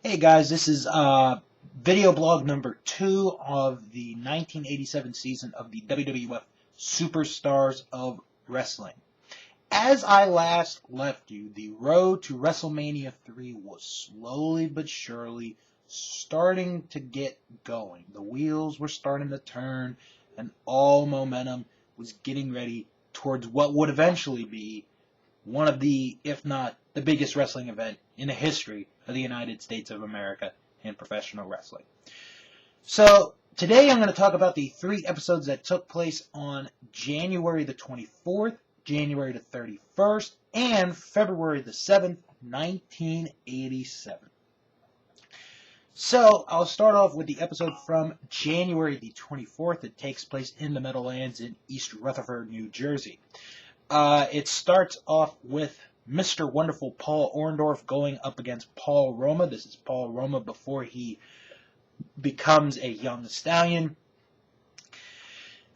Hey guys, this is video blog number 2 of the 1987 season of the WWF Superstars of Wrestling. As I last left you, the road to WrestleMania 3 was slowly but surely starting to get going. The wheels were starting to turn, and all momentum was getting ready towards what would eventually be one of the, if not the biggest wrestling event in the history of the United States of America in professional wrestling. So today I'm going to talk about the 3 episodes that took place on January the 24th, January the 31st, and February the 7th, 1987. So I'll start off with the episode from January the 24th. It takes place in the Meadowlands in East Rutherford, New Jersey. It starts off with Mr. Wonderful Paul Orndorff going up against Paul Roma. This is Paul Roma before he becomes a young stallion.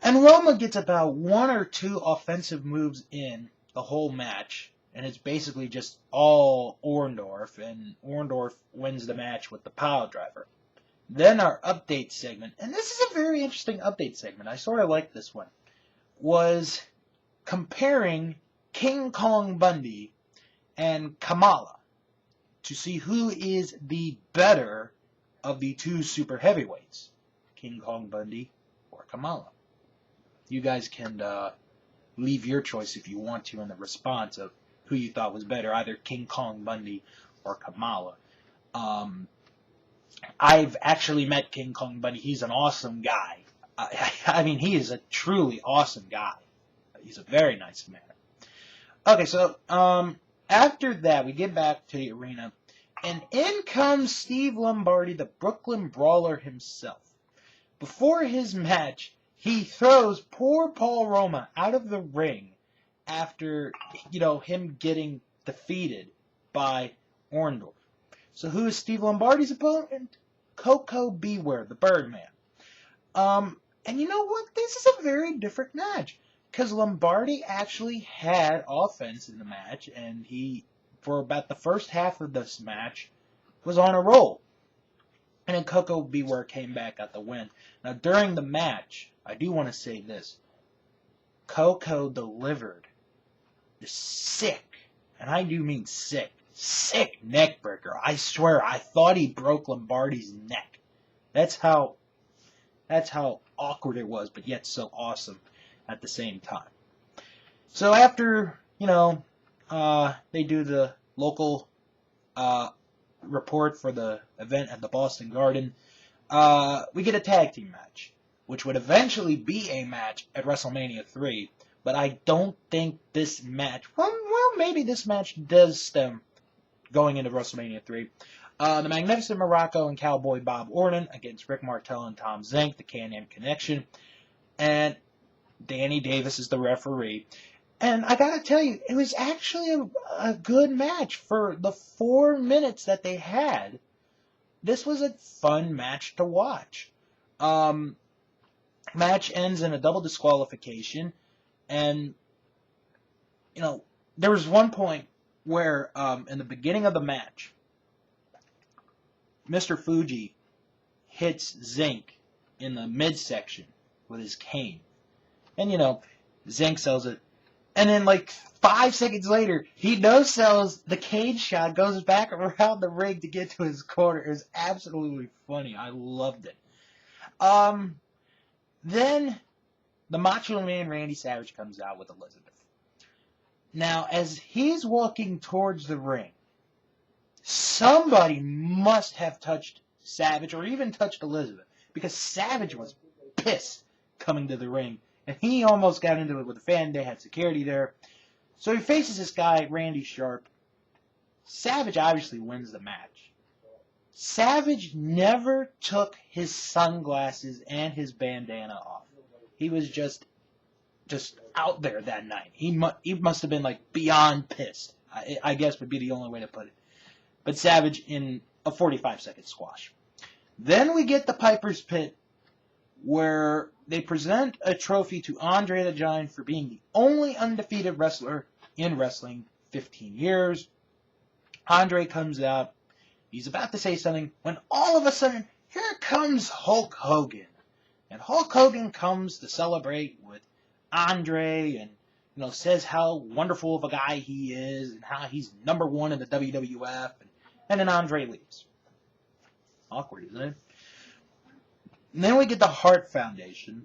And Roma gets about 1 or 2 offensive moves in the whole match. And it's basically just all Orndorff. And Orndorff wins the match with the pile driver. Then our update segment. And this is a very interesting update segment. I sort of like this one. Was comparing King Kong Bundy and Kamala to see who is the better of the 2 super heavyweights, King Kong Bundy or Kamala. You guys can leave your choice if you want to in the response of who you thought was better, either King Kong Bundy or Kamala. I've actually met King Kong Bundy. He's an awesome guy. I mean, he is a truly awesome guy. He's a very nice man. Okay, so after that, we get back to the arena, and in comes Steve Lombardi, the Brooklyn Brawler himself. Before his match, he throws poor Paul Roma out of the ring after, him getting defeated by Orndorff. So who is Steve Lombardi's opponent? Koko B. Ware, the Birdman. And you know what? This is a very different match. Because Lombardi actually had offense in the match, and he, for about the first half of this match, was on a roll. And then Koko B. Ware came back at the win. Now, during the match, I do want to say this. Koko delivered the sick, and I do mean sick neck breaker. I swear, I thought he broke Lombardi's neck. That's how awkward it was, but yet so awesome at the same time. So after, they do the local report for the event at the Boston Garden, we get a tag team match, which would eventually be a match at WrestleMania 3, but I don't think this match, well, maybe this match does stem going into WrestleMania 3. The Magnificent Morocco and Cowboy Bob Orton against Rick Martel and Tom Zink, the Can-Am Connection, and Danny Davis is the referee. And I gotta tell you, it was actually a good match for the 4 minutes that they had. This was a fun match to watch. Match ends in a double disqualification. And, there was one point where, in the beginning of the match, Mr. Fuji hits Zink in the midsection with his cane. And, Zink sells it. And then, 5 seconds later, he no-sells the cage shot, goes back around the ring to get to his corner. It was absolutely funny. I loved it. Then, the Macho Man Randy Savage comes out with Elizabeth. Now, as he's walking towards the ring, somebody must have touched Savage or even touched Elizabeth, because Savage was pissed coming to the ring. And he almost got into it with a fan. They had security there. So he faces this guy, Randy Sharp. Savage obviously wins the match. Savage never took his sunglasses and his bandana off. He was just out there that night. He must have been beyond pissed, I guess would be the only way to put it. But Savage in a 45-second squash. Then we get the Piper's Pit, where they present a trophy to Andre the Giant for being the only undefeated wrestler in wrestling 15 years. Andre comes out. He's about to say something when all of a sudden, here comes Hulk Hogan. And Hulk Hogan comes to celebrate with Andre and, says how wonderful of a guy he is and how he's #1 in the WWF. And then Andre leaves. Awkward, isn't it? And then we get the Hart Foundation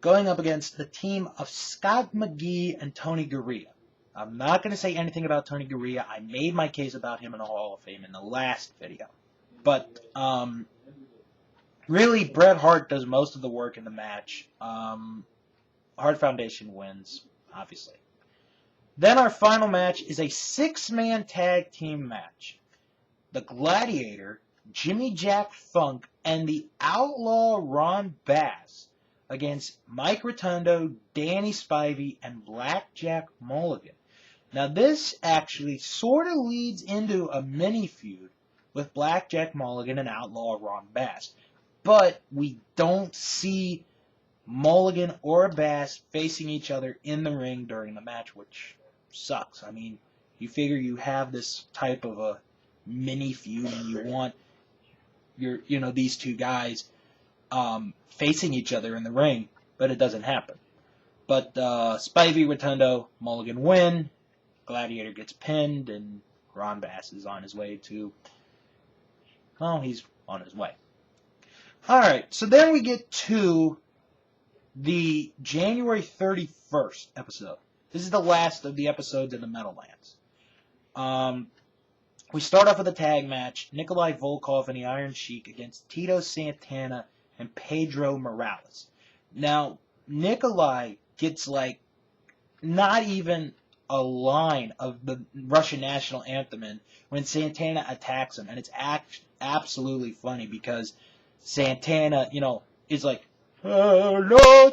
going up against the team of Scott McGhee and Tony Garea. I'm not going to say anything about Tony Garea. I made my case about him in the Hall of Fame in the last video. But, really, Bret Hart does most of the work in the match. Hart Foundation wins, obviously. Then our final match is a 6-man tag team match. The Gladiator, Jimmy Jack Funk, and the Outlaw Ron Bass against Mike Rotundo, Danny Spivey, and Blackjack Mulligan. Now this actually sort of leads into a mini feud with Blackjack Mulligan and Outlaw Ron Bass. But we don't see Mulligan or Bass facing each other in the ring during the match, which sucks. I mean, you figure you have this type of a mini feud and you want these two guys facing each other in the ring, but it doesn't happen. But Spivey, Rotundo, Mulligan win. Gladiator gets pinned, and Ron Bass is on his way to... Well, he's on his way. Alright, so then we get to the January 31st episode. This is the last of the episodes in the Meadowlands. We start off with a tag match. Nikolai Volkov and the Iron Sheik against Tito Santana and Pedro Morales. Now, Nikolai gets, not even a line of the Russian national anthem in when Santana attacks him. And it's absolutely funny because Santana, is like, hello.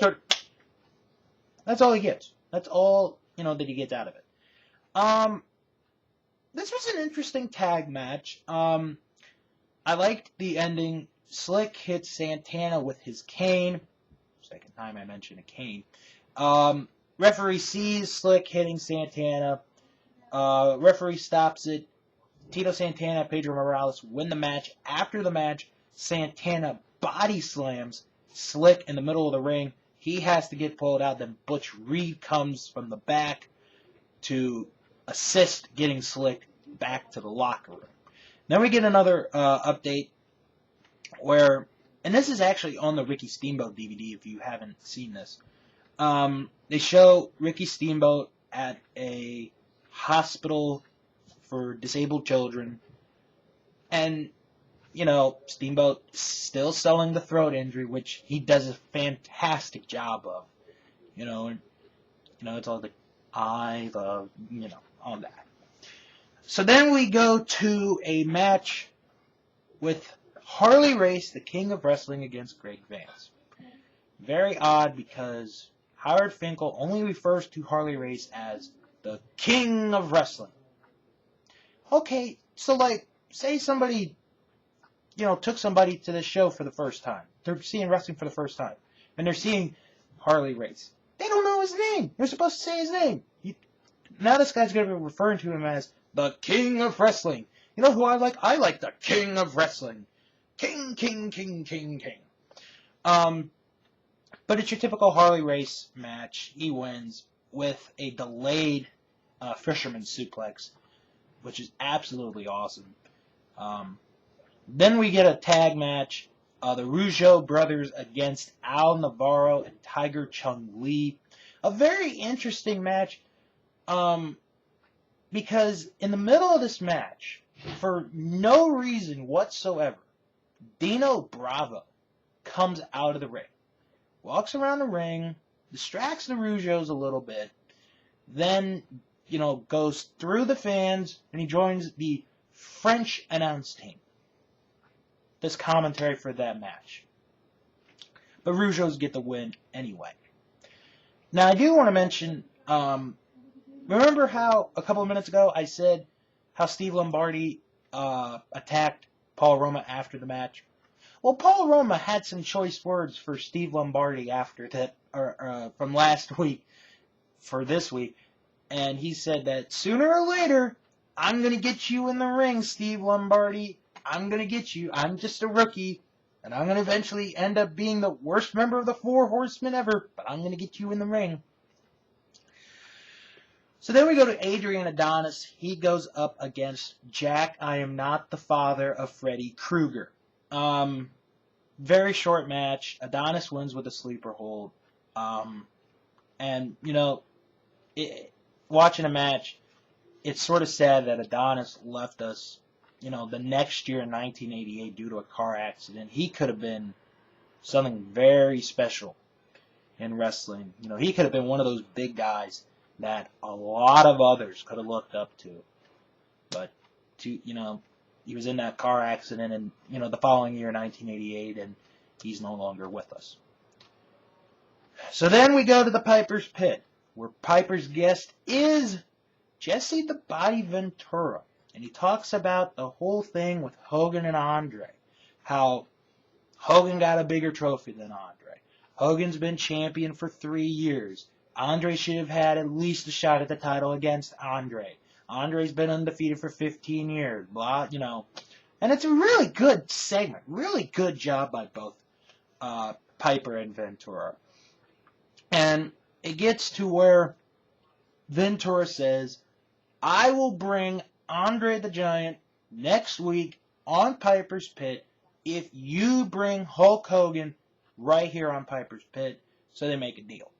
That's all he gets. That's all, that he gets out of it. This was an interesting tag match. I liked the ending. Slick hits Santana with his cane. Second time I mentioned a cane. Referee sees Slick hitting Santana. Referee stops it. Tito Santana, Pedro Morales win the match. After the match, Santana body slams Slick in the middle of the ring. He has to get pulled out. Then Butch Reed comes from the back to assist getting Slick back to the locker room. Then we get another update where, and this is actually on the Ricky Steamboat DVD if you haven't seen this. They show Ricky Steamboat at a hospital for disabled children. And, Steamboat still selling the throat injury, which he does a fantastic job of. It's all the I love, all that. So then we go to a match with Harley Race, the King of Wrestling, against Greg Vance. Very odd because Howard Finkel only refers to Harley Race as the King of Wrestling. Okay, so say somebody, took somebody to this show for the first time. They're seeing wrestling for the first time. And they're seeing Harley Race. They don't know his name. You're supposed to say his name. Now this guy's going to be referring to him as the King of Wrestling. You know who I like? I like the King of Wrestling. King, king, king, king, king. But it's your typical Harley Race match. He wins with a delayed fisherman suplex, which is absolutely awesome. Then we get a tag match. The Rougeau brothers against Al Navarro and Tiger Chung Lee. A very interesting match. Because in the middle of this match, for no reason whatsoever, Dino Bravo comes out of the ring. Walks around the ring, distracts the Rougeaus a little bit, then, goes through the fans, and he joins the French announce team. This commentary for that match. But Rougeaus get the win anyway. Now, I do want to mention, remember how a couple of minutes ago I said how Steve Lombardi attacked Paul Roma after the match? Well, Paul Roma had some choice words for Steve Lombardi after that, from last week for this week, and he said that sooner or later I'm going to get you in the ring, Steve Lombardi. I'm going to get you. I'm just a rookie, and I'm going to eventually end up being the worst member of the Four Horsemen ever, but I'm going to get you in the ring. So then we go to Adrian Adonis. He goes up against Jack, I am not the father of Freddy Krueger. Very short match. Adonis wins with a sleeper hold. And, watching a match, it's sort of sad that Adonis left us, the next year in 1988 due to a car accident. He could have been something very special in wrestling. He could have been one of those big guys that a lot of others could have looked up to. But, he was in that car accident and, the following year, 1988, and he's no longer with us. So then we go to the Piper's Pit, where Piper's guest is Jesse the Body Ventura. And he talks about the whole thing with Hogan and Andre. How Hogan got a bigger trophy than Andre. Hogan's been champion for 3 years. Andre should have had at least a shot at the title against Andre. Andre's been undefeated for 15 years. Blah, And it's a really good segment. Really good job by both Piper and Ventura. And it gets to where Ventura says, I will bring Andre the Giant next week on Piper's Pit if you bring Hulk Hogan right here on Piper's Pit. So they make a deal.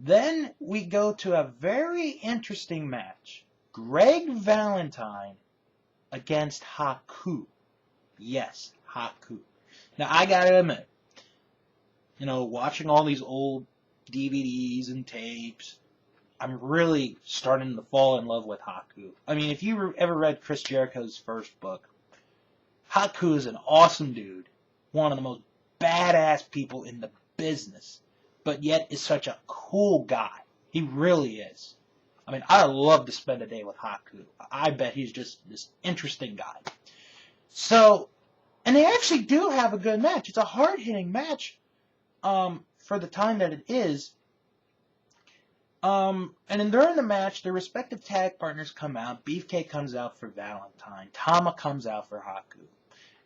Then we go to a very interesting match. Greg Valentine against Haku. Yes, Haku. Now, I gotta admit, watching all these old DVDs and tapes, I'm really starting to fall in love with Haku. I mean, if you ever read Chris Jericho's first book, Haku is an awesome dude. One of the most badass people in the business. But yet is such a cool guy. He really is. I mean, I love to spend a day with Haku. I bet he's just this interesting guy. So, and they actually do have a good match. It's a hard-hitting match for the time that it is. And then during the match, their respective tag partners come out. Beefcake comes out for Valentine. Tama comes out for Haku.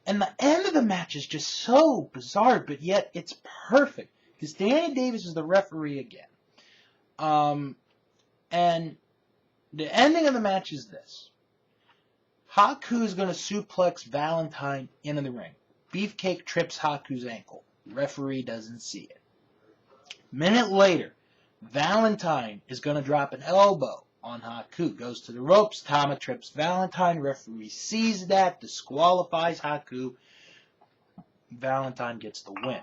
And the end of the match is just so bizarre, but yet it's perfect. Because Danny Davis is the referee again. And the ending of the match is this. Haku is going to suplex Valentine into the ring. Beefcake trips Haku's ankle. Referee doesn't see it. Minute later, Valentine is going to drop an elbow on Haku. Goes to the ropes. Tama trips Valentine. Referee sees that. Disqualifies Haku. Valentine gets the win.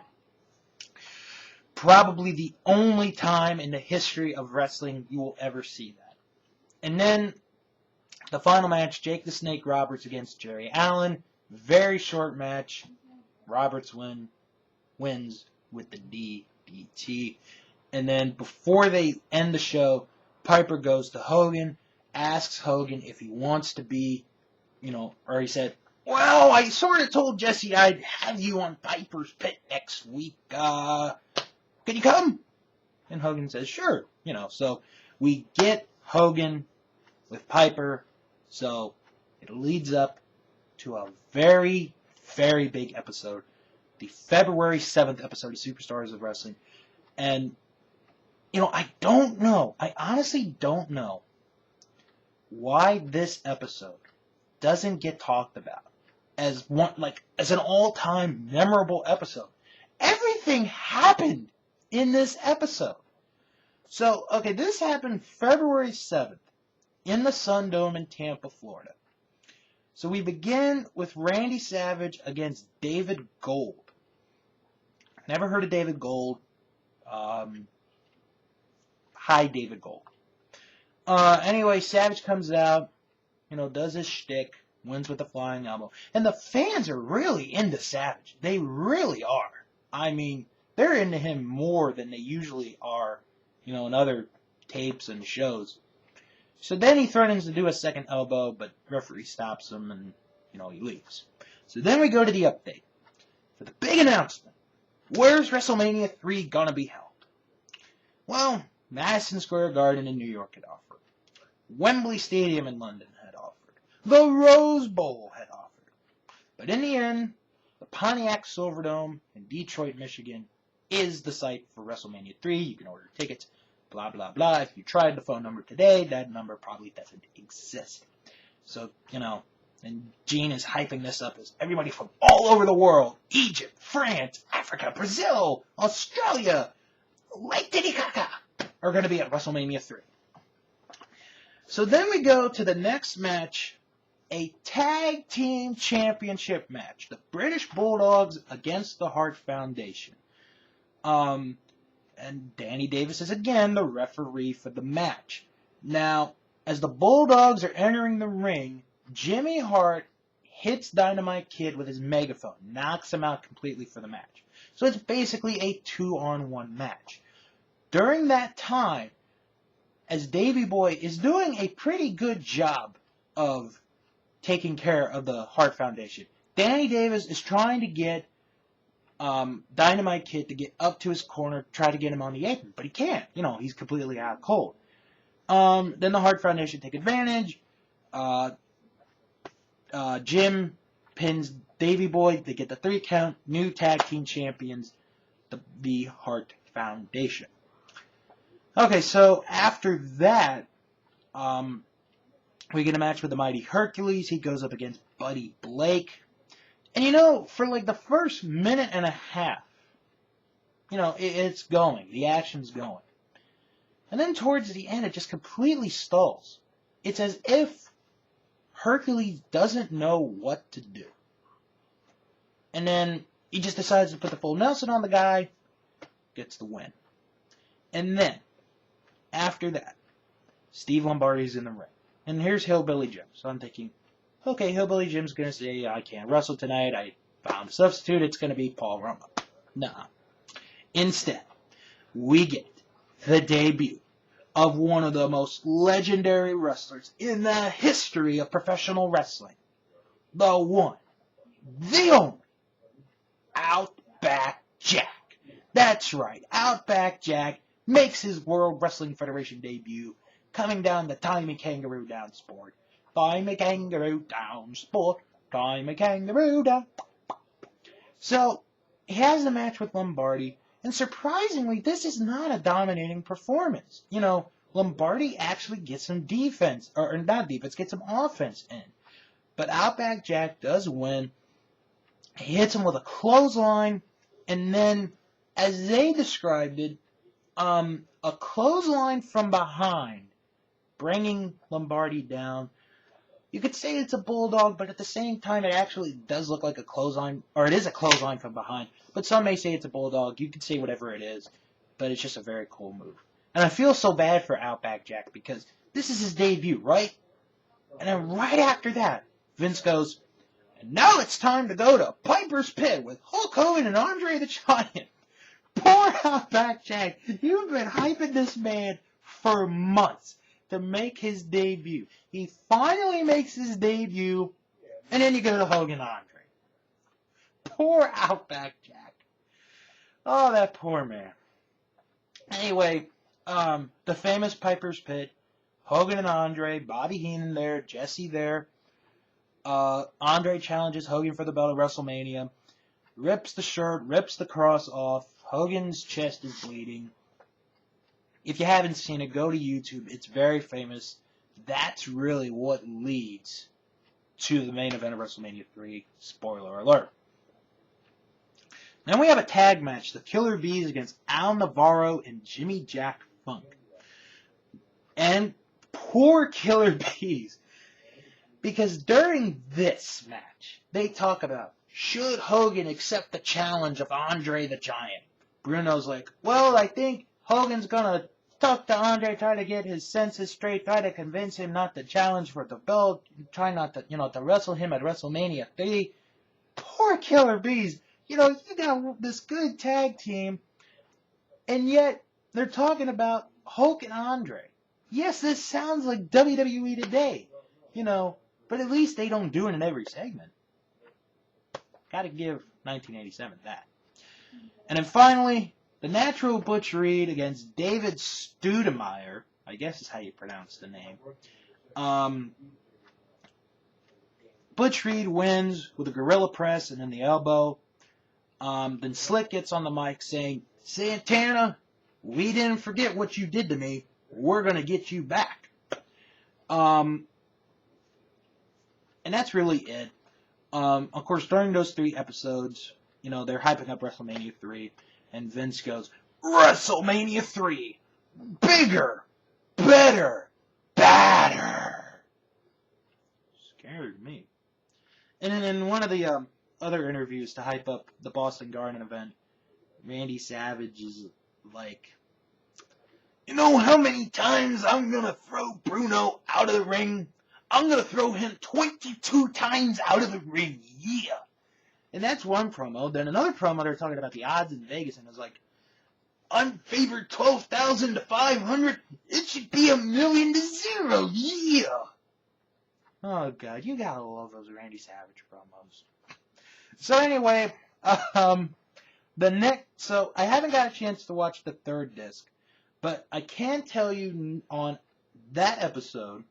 Probably the only time in the history of wrestling you will ever see that. And then the final match, Jake the Snake Roberts against Jerry Allen. Very short match. Roberts wins with the DDT. And then before they end the show, Piper goes to Hogan, asks Hogan if he wants to be, or he said, well, I sort of told Jesse I'd have you on Piper's Pit next week. Can you come? And Hogan says, sure. So we get Hogan with Piper. So it leads up to a very, very big episode. The February 7th episode of Superstars of Wrestling. And, I don't know. I honestly don't know why this episode doesn't get talked about as an all-time memorable episode. Everything happened in this episode. So, okay, this happened February 7th in the Sun Dome in Tampa, Florida. So we begin with Randy Savage against David Gold. Never heard of David Gold. Hi, David Gold. Anyway, Savage comes out, does his shtick, wins with a flying elbow. And the fans are really into Savage. They really are. I mean, they're into him more than they usually are, in other tapes and shows. So then he threatens to do a second elbow, but referee stops him and, he leaves. So then we go to the update. For the big announcement. Where's WrestleMania III gonna be held? Well, Madison Square Garden in New York had offered. Wembley Stadium in London had the Rose Bowl had offered. But in the end, the Pontiac Silverdome in Detroit, Michigan is the site for WrestleMania 3. You can order tickets, blah, blah, blah. If you tried the phone number today, that number probably doesn't exist. So, and Gene is hyping this up as everybody from all over the world, Egypt, France, Africa, Brazil, Australia, Lake Titicaca, are going to be at WrestleMania 3. So then we go to the next match, a tag team championship match. The British Bulldogs against the Hart Foundation. And Danny Davis is again the referee for the match. Now, as the Bulldogs are entering the ring, Jimmy Hart hits Dynamite Kid with his megaphone, knocks him out completely for the match. So it's basically a 2-on-1 match. During that time, as Davey Boy is doing a pretty good job of taking care of the Hart Foundation, Danny Davis is trying to get Dynamite Kid to get up to his corner, try to get him on the apron, but he can't. He's completely out cold. Then the Hart Foundation take advantage. Jim pins Davey Boy. They get the 3 count. New tag team champions, the Hart Foundation. Okay, so after that, we get a match with the Mighty Hercules. He goes up against Buddy Blake. And for like the first minute and a half, it's going. The action's going. And then towards the end, it just completely stalls. It's as if Hercules doesn't know what to do. And then he just decides to put the full Nelson on the guy, gets the win. And then, after that, Steve Lombardi's in the ring. And here's Hillbilly Jim. So I'm thinking, okay, Hillbilly Jim's going to say, I can't wrestle tonight. I found a substitute. It's going to be Paul Roma. Nuh-uh. Instead, we get the debut of one of the most legendary wrestlers in the history of professional wrestling. The one, the only, Outback Jack. That's right, Outback Jack makes his World Wrestling Federation debut coming down the Timey Kangaroo Down Sport. Timey Kangaroo Down Sport. Timey Kangaroo Down. So, he has a match with Lombardi. And surprisingly, this is not a dominating performance. Lombardi actually gets some defense, or not defense, gets some offense in. But Outback Jack does win. He hits him with a clothesline, and then, as they described it, a clothesline from behind, bringing Lombardi down. You could say it's a bulldog, but at the same time, it actually does look like a clothesline, or it is a clothesline from behind. But some may say it's a bulldog. You could say whatever it is, but it's just a very cool move. And I feel so bad for Outback Jack because this is his debut, right? And then right after that, Vince goes, and now it's time to go to Piper's Pit with Hulk Hogan and Andre the Giant. Poor Outback Jack. You've been hyping this man for months to make his debut. He finally makes his debut, and then you go to Hogan and Andre. Poor Outback Jack. Oh, that poor man. Anyway, the famous Piper's Pit, Hogan and Andre, Bobby Heenan there, Jesse there. Andre challenges Hogan for the belt at WrestleMania. Rips the shirt, rips the cross off. Hogan's chest is bleeding. If you haven't seen it, go to YouTube. It's very famous. That's really what leads to the main event of WrestleMania 3. Spoiler alert. Then we have a tag match. The Killer Bees against Al Navarro and Jimmy Jack Funk. And poor Killer Bees. Because during this match, they talk about, should Hogan accept the challenge of Andre the Giant? Bruno's like, well, I think Hogan's going to talk to Andre, try to get his senses straight, try to convince him not to challenge for the belt, try not to, to wrestle him at WrestleMania 3. Poor Killer Bees. You got this good tag team, and yet they're talking about Hulk and Andre. Yes, this sounds like WWE today, but at least they don't do it in every segment. Gotta give 1987 that. And then finally, the Natural Butch Reed against David Studemeyer. I guess is how you pronounce the name. Butch Reed wins with a gorilla press and then the elbow. Then Slick gets on the mic saying, Santana, we didn't forget what you did to me. We're going to get you back. And that's really it. Of course, during those 3 episodes, you know, they're hyping up WrestleMania 3. And Vince goes, WrestleMania 3! Bigger! Better! Badder! Scared me. And then in one of the other interviews to hype up the Boston Garden event, Randy Savage is like, you know how many times I'm going to throw Bruno out of the ring? I'm going to throw him 22 times out of the ring, yeah. And that's one promo. Then another promo, they're talking about the odds in Vegas, and it's like, I'm favored 12,000 to 500. It should be 1,000,000 to 0, yeah. Oh, God, you gotta love those Randy Savage promos. So anyway, so I haven't got a chance to watch the 3rd disc, but I can tell you on that episode,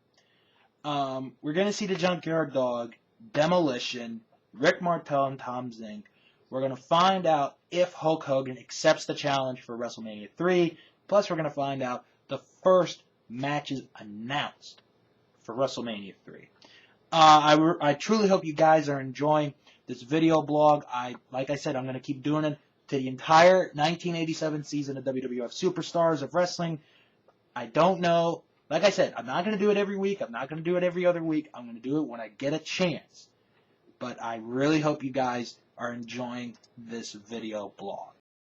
we're going to see the Junkyard Dog, Demolition, Rick Martel, and Tom Zink. We're going to find out if Hulk Hogan accepts the challenge for WrestleMania 3. Plus, we're going to find out the first matches announced for WrestleMania 3. I truly hope you guys are enjoying this video blog. Like I said, I'm going to keep doing it to the entire 1987 season of WWF Superstars of Wrestling. I don't know. Like I said, I'm not going to do it every week. I'm not going to do it every other week. I'm going to do it when I get a chance. But I really hope you guys are enjoying this video blog.